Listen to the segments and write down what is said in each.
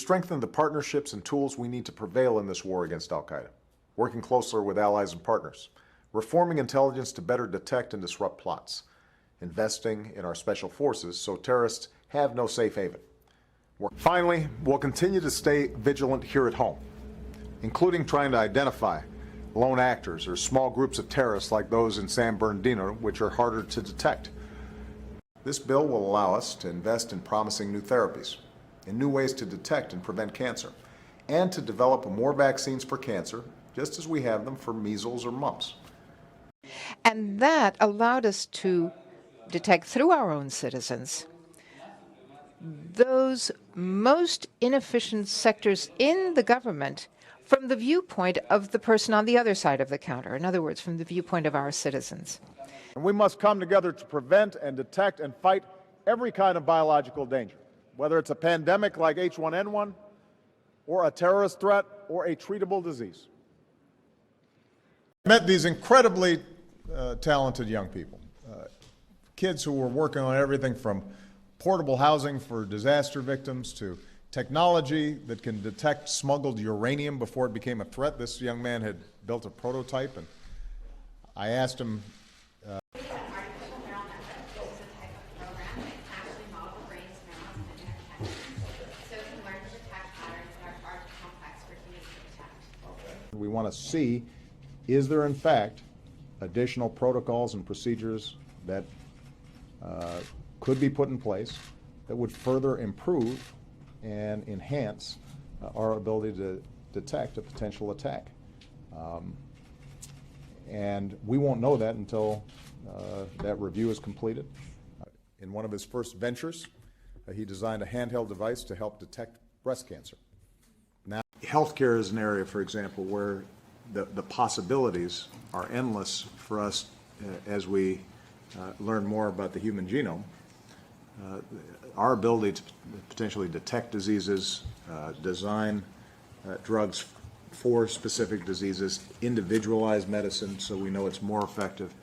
strengthened the partnerships and tools we need to prevail in this war against al-Qaeda, working closer with allies and partners, reforming intelligence to better detect and disrupt plots, investing in our special forces so terrorists have no safe haven. Finally, we'll continue to stay vigilant here at home, including trying to identify lone actors or small groups of terrorists like those in San Bernardino, which are harder to detect. This bill will allow us to invest in promising new therapies, in new ways to detect and prevent cancer, and to develop more vaccines for cancer, just as we have them for measles or mumps. And that allowed us to detect through our own citizens those most inefficient sectors in the government from the viewpoint of the person on the other side of the counter. In other words, from the viewpoint of our citizens. And we must come together to prevent and detect and fight every kind of biological danger, whether it's a pandemic like H1N1, or a terrorist threat, or a treatable disease. I met these incredibly talented young people, kids who were working on everything from portable housing for disaster victims to technology that can detect smuggled uranium before it became a threat. This young man had built a prototype, and I asked him, we want to see, is there in fact additional protocols and procedures that could be put in place that would further improve and enhance our ability to detect a potential attack. And we won't know that until that review is completed. In one of his first ventures, he designed a handheld device to help detect breast cancer. Now, healthcare is an area, for example, where the possibilities are endless for us as we learn more about the human genome. Our ability to potentially detect diseases, design drugs for specific diseases, individualize medicine so we know it's more effective,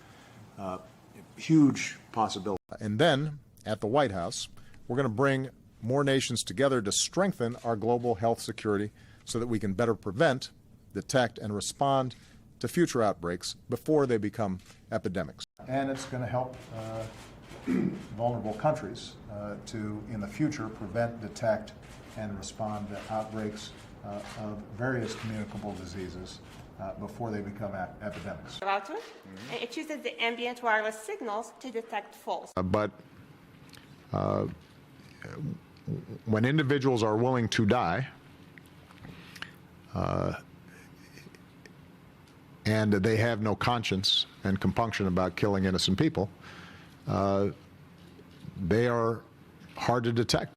huge possibility. And then, at the White House, we're going to bring more nations together to strengthen our global health security so that we can better prevent, detect, and respond to future outbreaks before they become epidemics. And it's going to help vulnerable countries to, in the future, prevent, detect, and respond to outbreaks of various communicable diseases before they become epidemics. It chooses the ambient wireless signals to detect false. But when individuals are willing to die, and they have no conscience and compunction about killing innocent people, they are hard to detect.